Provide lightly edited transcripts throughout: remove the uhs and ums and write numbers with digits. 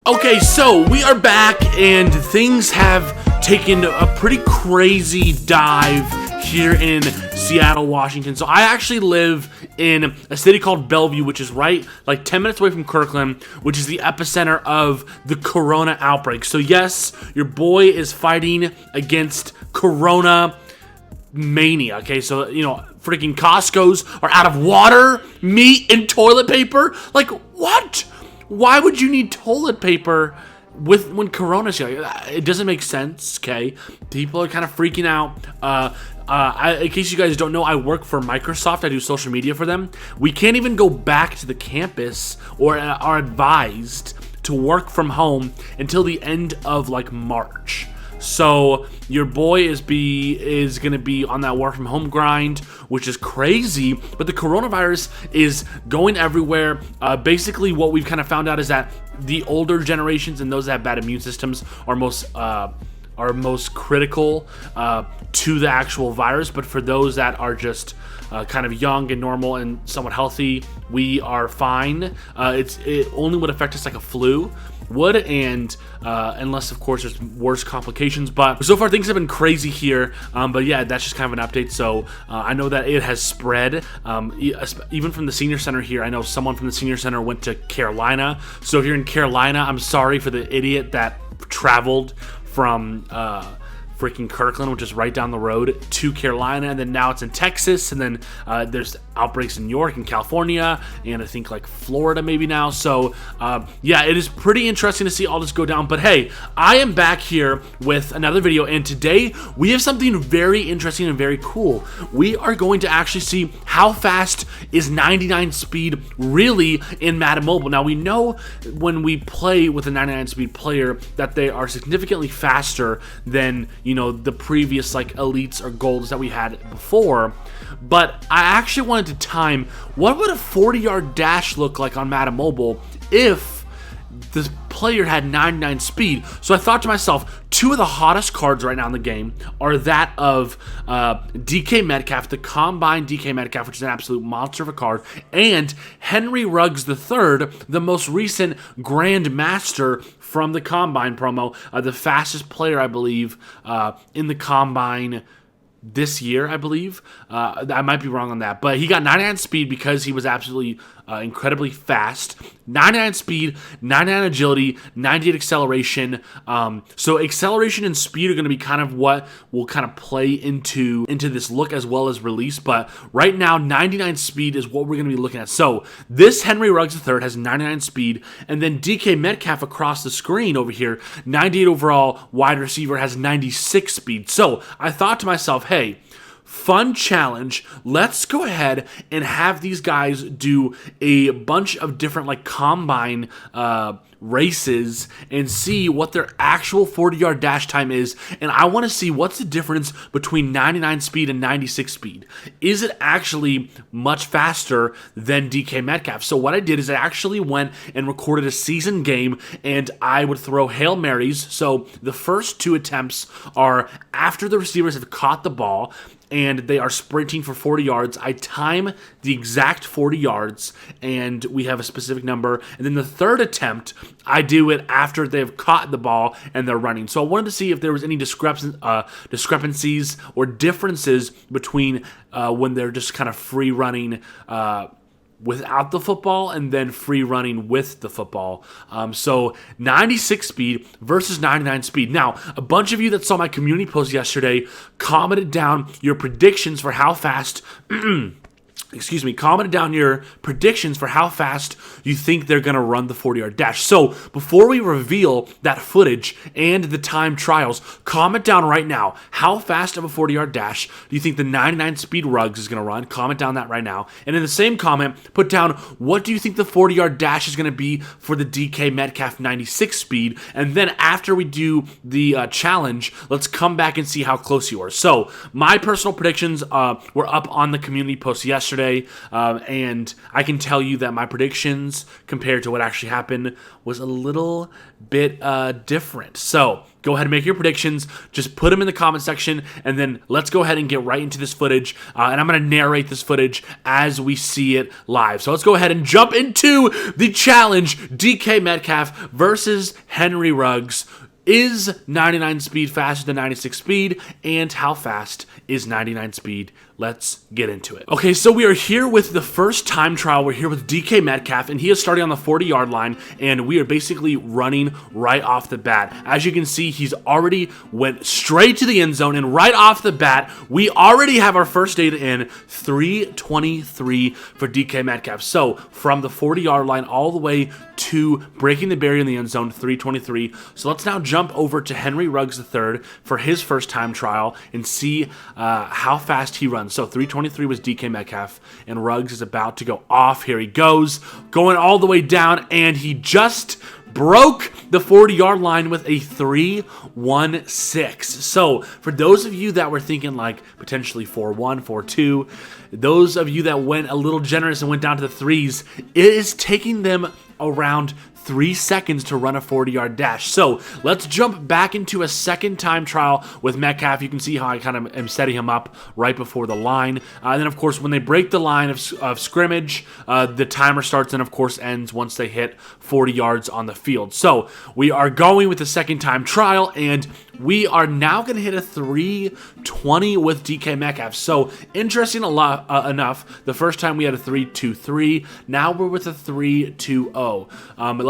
Okay, so we are back and things have taken a pretty crazy dive here in Seattle, Washington. So I actually live in a city called Bellevue, which is right like 10 minutes away from Kirkland, which is the epicenter of the Corona outbreak. So yes, your boy is fighting against Corona mania. Okay, so freaking Costco's are out of water, meat, and toilet paper. Like, what? Why would you need toilet paper when Corona's here? It doesn't make sense. Okay, people are kind of freaking out. In case you guys don't know, I work for Microsoft. I do social media for them. We can't even go back to the campus or are advised to work from home until the end of like March. So your boy is gonna be on that work from home grind, which is crazy. But the coronavirus is going everywhere. Basically, what we've kind of found out is that the older generations and those that have bad immune systems are most critical to the actual virus. But for those that are just kind of young and normal and somewhat healthy, we are fine. It only would affect us like a flu would, and unless of course there's worse complications. But so far things have been crazy here. But yeah, that's just kind of an update. So I know that it has spread even from the senior center here. I know someone from the senior center went to Carolina. So if you're in Carolina, I'm sorry for the idiot that traveled from freaking Kirkland, which is right down the road, to Carolina, and then now it's in Texas, and then there's outbreaks in New York and California, and I think like Florida maybe now. So yeah, it is pretty interesting to see all this go down. But hey, I am back here with another video, and today we have something very interesting and very cool. We are going to actually see how fast is 99 speed really in Madden Mobile. Now we know when we play with a 99 speed player that they are significantly faster than the previous like elites or golds that we had before. But I actually wanted to time what would a 40-yard dash look like on Madden Mobile if the player had 99 speed. So I thought to myself, two of the hottest cards right now in the game are that of DK Metcalf, the Combine DK Metcalf, which is an absolute monster of a card, and Henry Ruggs III, the most recent Grand Master from the Combine promo, the fastest player, I believe, in the Combine this year, I believe. I might be wrong on that, but he got 99 speed because he was absolutely incredibly fast. 99 speed, 99 agility, 98 acceleration. So acceleration and speed are going to be kind of what will kind of play into this look as well as release. But right now, 99 speed is what we're going to be looking at. So this Henry Ruggs III has 99 speed, and then DK Metcalf across the screen over here, 98 overall wide receiver, has 96 speed. So I thought to myself, hey, fun challenge. Let's go ahead and have these guys do a bunch of different like combine races and see what their actual 40-yard dash time is. And I want to see what's the difference between 99 speed and 96 speed. Is it actually much faster than DK Metcalf? So what I did is I actually went and recorded a season game, and I would throw Hail Marys. So the first two attempts are after the receivers have caught the ball and they are sprinting for 40 yards. I time the exact 40 yards, and we have a specific number. And then the third attempt, I do it after they've caught the ball and they're running. So I wanted to see if there was any discrepancies or differences between when they're just kind of free running without the football and then free running with the football. So 96 speed versus 99 speed. Now, a bunch of you that saw my community post yesterday commented down your predictions for how fast commented down your predictions for how fast you think they're going to run the 40-yard dash. So before we reveal that footage and the time trials, comment down right now, how fast of a 40-yard dash do you think the 99 speed Ruggs is going to run? Comment down that right now. And in the same comment, put down, what do you think the 40-yard dash is going to be for the DK Metcalf 96 speed? And then after we do the challenge, let's come back and see how close you are. So my personal predictions were up on the community post yesterday. yesterday, and I can tell you that my predictions compared to what actually happened was a little bit different. So go ahead and make your predictions. Just put them in the comment section, and then let's go ahead and get right into this footage. And I'm going to narrate this footage as we see it live. So let's go ahead and jump into the challenge. DK Metcalf versus Henry Ruggs. Is 99 speed faster than 96 speed? And how fast is 99 speed? Let's get into it. Okay, so we are here with the first time trial. We're here with DK Metcalf, and he is starting on the 40-yard line, and we are basically running right off the bat. As you can see, he's already went straight to the end zone, and right off the bat, we already have our first data in 3:23 for DK Metcalf. So from the 40-yard line all the way to breaking the barrier in the end zone, 3:23. So let's now jump over to Henry Ruggs III for his first time trial and see how fast he runs. So 3:23 was DK Metcalf, and Ruggs is about to go off. Here he goes, going all the way down, and he just broke the 40-yard line with a 3:16. So for those of you that were thinking like potentially 4:1, 4:2, those of you that went a little generous and went down to the threes, it is taking them around 3 seconds to run a 40-yard dash. So let's jump back into a second time trial with Metcalf. You can see how I kind of am setting him up right before the line. And then, of course, when they break the line of scrimmage, the timer starts and, of course, ends once they hit 40 yards on the field. So we are going with the second time trial, and we are now going to hit a 3:20 with DK Metcalf. So interesting enough, the first time we had a 3:23. Now we're with a 3:20.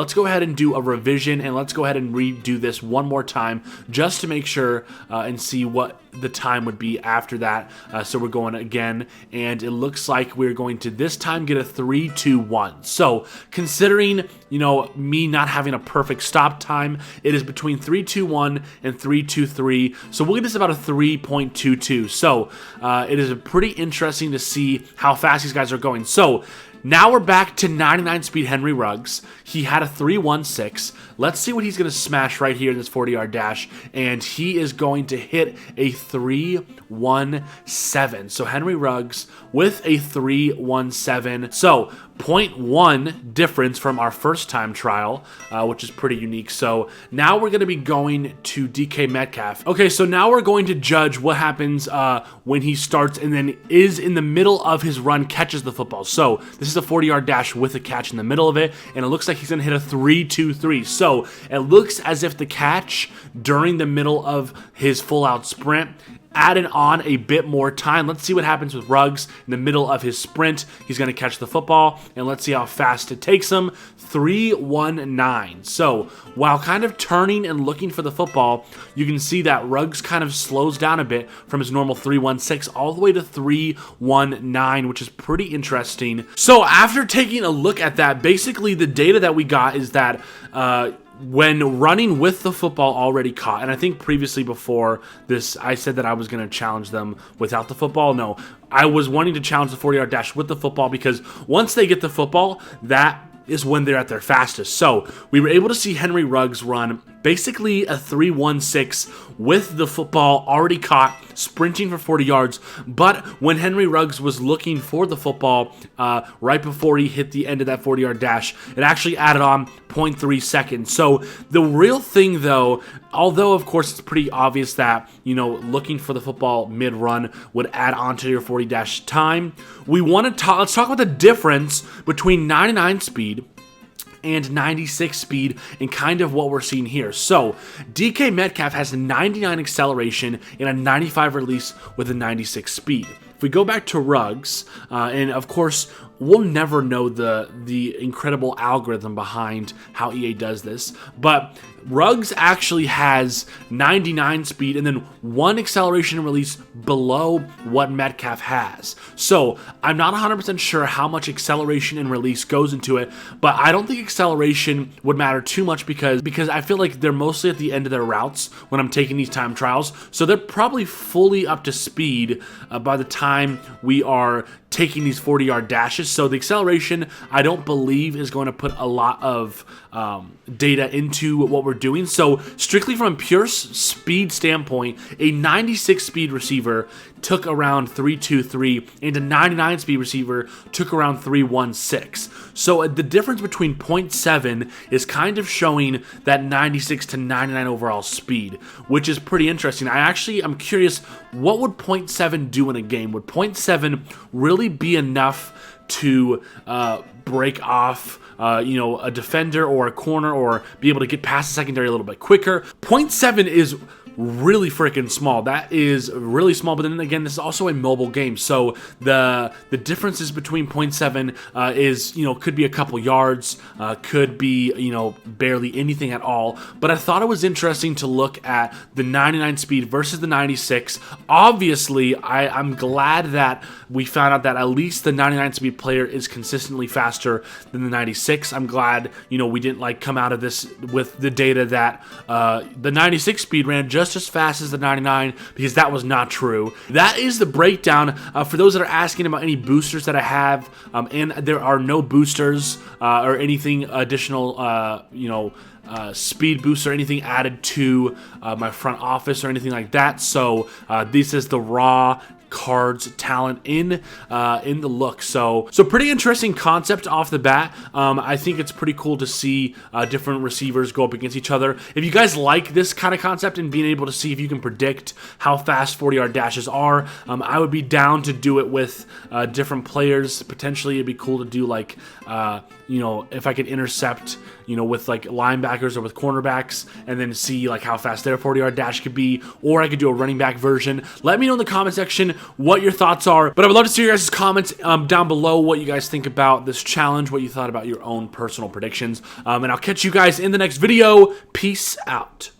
Let's go ahead and do a revision, and let's go ahead and redo this one more time just to make sure and see what the time would be after that. So we're going again, and it looks like we're going to this time get a 3:21. So considering, you know, me not having a perfect stop time, it is between 3:21 and 3:23. So we'll get this about a 3.22. So it is pretty interesting to see how fast these guys are going. So now we're back to 99 speed Henry Ruggs. He had a 3:16. Let's see what he's going to smash right here in this 40-yard dash. And he is going to hit a 3:17. So Henry Ruggs with a 3:17. So 0.1 difference from our first time trial, which is pretty unique. So now we're going to be going to DK Metcalf. Okay, so now we're going to judge what happens when he starts and then is in the middle of his run, catches the football. So this is a 40-yard dash with a catch in the middle of it, and it looks like he's going to hit a 3:23. So it looks as if the catch during the middle of his full-out sprint added on a bit more time. Let's see what happens with Ruggs in the middle of his sprint. He's going to catch the football, and let's see how fast it takes him. 3:19. So while kind of turning and looking for the football, you can see that Ruggs kind of slows down a bit from his normal 3:16 all the way to 3:19, which is pretty interesting. So after taking a look at that, basically the data that we got is that when running with the football already caught, and I think previously before this, I said that I was going to challenge them without the football. No, I was wanting to challenge the 40-yard dash with the football because once they get the football, that is when they're at their fastest. So we were able to see Henry Ruggs run basically a 3:16 with the football already caught, sprinting for 40 yards. But when Henry Ruggs was looking for the football right before he hit the end of that 40-yard dash, it actually added on 0.3 seconds. So the real thing, though, although of course it's pretty obvious that, you know, looking for the football mid-run would add on to your 40 dash time, we want to let's talk about the difference between 99 speed and 96 speed and kind of what we're seeing here. So DK Metcalf has a 99 acceleration and a 95 release with a 96 speed. If we go back to Ruggs, and of course, we'll never know the incredible algorithm behind how EA does this, but Ruggs actually has 99 speed and then 1 acceleration and release below what Metcalf has. So I'm not 100% sure how much acceleration and release goes into it, but I don't think acceleration would matter too much because I feel like they're mostly at the end of their routes when I'm taking these time trials. So they're probably fully up to speed by the time we are taking these 40-yard dashes. So the acceleration, I don't believe, is going to put a lot of data into what we're doing. So strictly from a pure speed standpoint, a 96 speed receiver took around 3.23 and a 99 speed receiver took around 3.16. So the difference between 0.7 is kind of showing that 96 to 99 overall speed, which is pretty interesting. I'm curious, what would 0.7 do in a game? Would 0.7 really be enough to break off a defender or a corner, or be able to get past the secondary a little bit quicker? 0.7 is really freaking small. That is really small, but then again, this is also a mobile game, so the differences between 0.7 is, could be a couple yards, could be, barely anything at all. But I thought it was interesting to look at the 99 speed versus the 96. Obviously, I'm glad that we found out that at least the 99 speed player is consistently faster than the 96. I'm glad, we didn't come out of this with the data that the 96 speed ran just as fast as the 99, because that was not true. That is the breakdown. For those that are asking about any boosters that I have, and there are no boosters or anything additional, speed boost or anything added to my front office or anything like that. So this is the raw cards talent in the look. So pretty interesting concept off the bat. I think it's pretty cool to see different receivers go up against each other. If you guys like this kind of concept and being able to see if you can predict how fast 40-yard dashes are, I would be down to do it with different players. Potentially it'd be cool to do if I could intercept, with linebackers or with cornerbacks, and then see how fast their 40-yard dash could be, or I could do a running back version. Let me know in the comment section what your thoughts are, but I would love to see your guys' comments down below, what you guys think about this challenge, what you thought about your own personal predictions, and I'll catch you guys in the next video. Peace out.